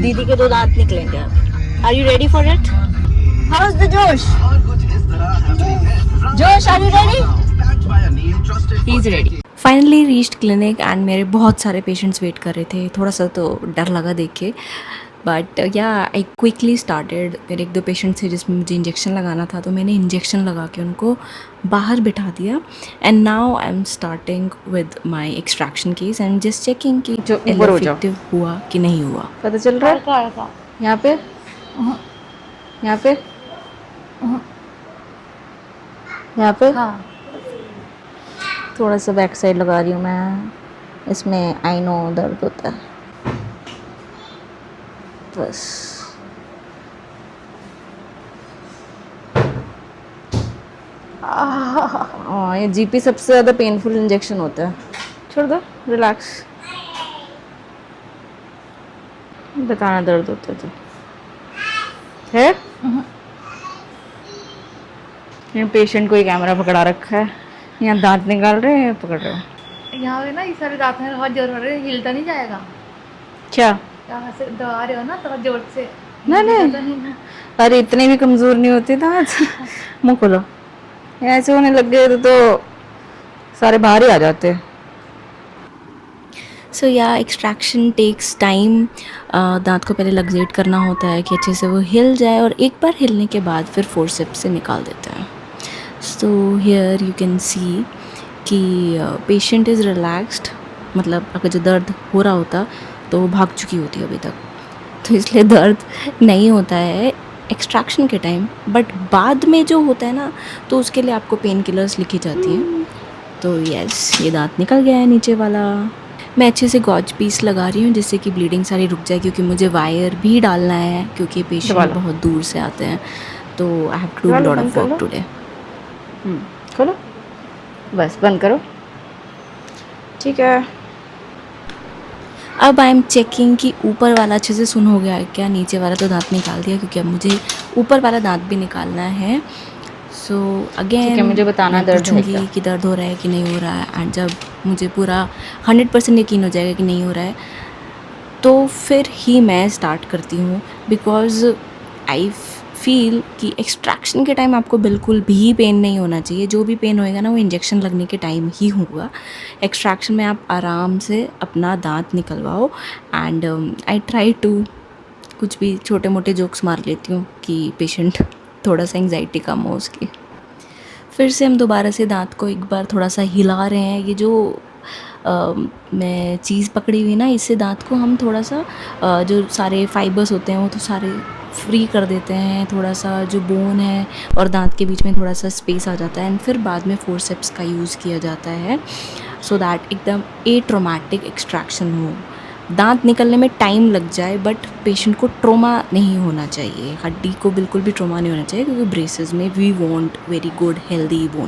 दीदी के 2 दांत निकलेंगे अब। Are you ready for it? How is the josh? Josh, are you ready? He is ready. Finally reached clinic and मेरे बहुत सारे पेशेंट्स वेट कर रहे थे। थोड़ा सा तो डर लगा देख के, बट या आई क्विकली स्टार्टेड। मेरे 1-2 पेशेंट्स थे जिसमें मुझे इंजेक्शन लगाना था, तो मैंने इंजेक्शन लगा के उनको बाहर बिठा दिया। And now I am starting with my extraction case and just checking कि जो इफेक्टिव हुआ कि नहीं हुआ। पता चल रहा है? यहाँ पे, यहाँ पे, यहाँ पे। हाँ। थोड़ा सा बैक साइड लगा रही हूँ मैं, इसमें आई नो दर्द होता है बस। हाँ, ये जीपी सबसे ज़्यादा पेनफुल इंजेक्शन होता है। छोड़ दो, रिलैक्स। बताना दर्द होता है तो है। ये पेशेंट को ही कैमरा पकड़ा रखा है, यहाँ दांत निकाल रहे हैं, पकड़ रहे हो। यहाँ पे ना इस सारे दांत में बहुत जोर हो रहे हैं, हिलता नहीं जाएगा क्या? यहाँ से दबा रहे हो ना तो जोर से। नहीं, अरे इतने भी कमज़ोर नहीं होते दांत। मुँह खोलो। ऐसे होने लग गए तो सारे बाहर ही आ जाते। सो या एक्सट्रैक्शन टेक्स टाइम। दांत को पहले लग्जेट करना होता है कि अच्छे से वो हिल जाए, और एक बार हिलने के बाद फिर फोर्सेप्स से निकाल देते हैं। So here you can see कि पेशेंट इज़ रिलैक्स्ड, मतलब अगर जो दर्द हो रहा होता तो वो भाग चुकी होती है अभी तक, तो इसलिए दर्द नहीं होता है एक्सट्रैक्शन के टाइम। बट बाद में जो होता है ना, तो उसके लिए आपको पेन किलर्स लिखी जाती हैं। तो यस, ये दांत निकल गया है नीचे वाला। मैं अच्छे से गॉज पीस लगा रही हूँ जिससे कि ब्लीडिंग सारी रुक जाए, क्योंकि मुझे वायर भी डालना है, क्योंकि पेशेंट बहुत दूर से आते हैं। तो I have to do lot of work today. खोलो, बस बंद करो। ठीक है, अब आई एम चेकिंग कि ऊपर वाला अच्छे से सुन हो गया है क्या। नीचे वाला तो दांत निकाल दिया, क्योंकि अब मुझे ऊपर वाला दांत भी निकालना है। सो अगेन मुझे बताना दर्द होगी कि दर्द हो रहा है कि नहीं हो रहा है। एंड जब मुझे पूरा 100% यकीन हो जाएगा कि नहीं हो रहा है, तो फिर ही मैं स्टार्ट करती हूँ। बिकॉज़ आई फील कि एक्सट्रैक्शन के टाइम आपको बिल्कुल भी पेन नहीं होना चाहिए। जो भी पेन होएगा ना, वो इंजेक्शन लगने के टाइम ही होगा। एक्सट्रैक्शन में आप आराम से अपना दांत निकलवाओ। एंड आई ट्राई टू कुछ भी छोटे मोटे जोक्स मार लेती हूँ कि पेशेंट थोड़ा सा एंग्जाइटी कम हो उसकी। फिर से हम दोबारा से दांत को एक बार थोड़ा सा हिला रहे हैं। ये जो मैं चीज़ पकड़ी हुई ना, इससे दांत को हम थोड़ा सा जो सारे फाइबर्स होते हैं वो तो सारे फ्री कर देते हैं। थोड़ा सा जो बोन है और दांत के बीच में थोड़ा सा स्पेस आ जाता है। एंड फिर बाद में फोर्सेप्स का यूज़ किया जाता है, सो दैट एकदम एट्रोमैटिक एक्सट्रैक्शन हो। दांत निकलने में टाइम लग जाए, बट पेशेंट को ट्रोमा नहीं होना चाहिए। हड्डी को बिल्कुल भी ट्रोमा नहीं होना चाहिए, क्योंकि ब्रेसेस में we want very good healthy bone.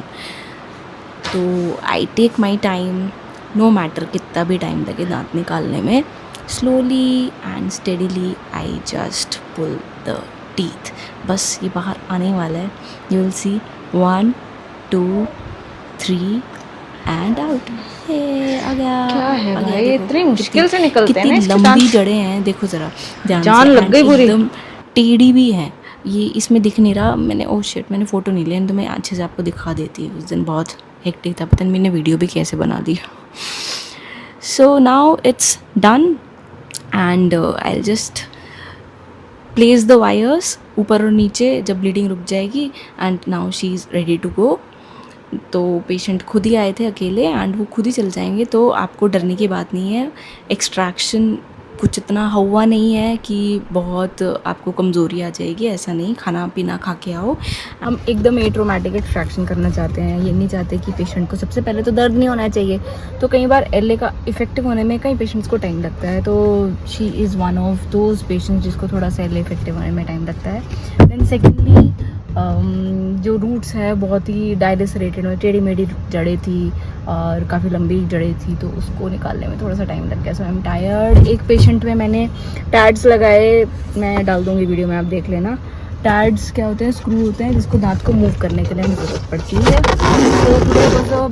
तो I take my time, no matter कितना भी टाइम लगे दांत निकालने में। Slowly and steadily I just pull the teeth. बस ये बाहर आने वाला है, you will see. 1 2 3 and out. आ गया। क्या है भाई, ये इतनी मुश्किल से निकलते हैं ना, कितनी लंबी जड़ें हैं, देखो जरा जान लग गई पूरी। एकदम टेढ़ी भी है ये, इसमें दिख नहीं रहा। मैंने ओह शिट, मैंने फ़ोटो नहीं लिया, तो मैं अच्छे से आपको दिखा देती। उस दिन बहुत हेक्टिक था, पता नहीं मैंने वीडियो भी कैसे बना दी। So now it's done and I just place the wires ऊपर और नीचे जब ब्लीडिंग रुक जाएगी। And now she is ready to go. तो पेशेंट खुद ही आए थे अकेले, एंड वो खुद ही चल जाएंगे, तो आपको डरने की बात नहीं है। एक्सट्रैक्शन कुछ इतना हुआ नहीं है कि बहुत आपको कमज़ोरी आ जाएगी, ऐसा नहीं। खाना पीना खा के आओ। हम एकदम एट्रोमैटिक एक्सट्रैक्शन करना चाहते हैं, ये नहीं चाहते कि पेशेंट को सबसे पहले तो दर्द नहीं होना चाहिए। तो कई बार एलए का इफेक्टिव होने में कई पेशेंट्स को टाइम लगता है, तो she is one of those patients जिसको थोड़ा सा एलए इफेक्टिव होने में टाइम लगता है। देन सेकेंडली जो रूट्स है बहुत ही डायलेसरेटेड में, टेढ़ी मेढ़ी जड़ें थी और काफ़ी लंबी जड़ें थी, तो उसको निकालने में थोड़ा सा टाइम लग गया। सो आई एम टायर्ड। एक पेशेंट में मैंने टैड्स लगाए, मैं डाल दूँगी वीडियो में, आप देख लेना। टैड्स क्या होते हैं, स्क्रू होते हैं जिसको दांत को मूव करने के लिए हमें ज़रूरत पड़ती है। तो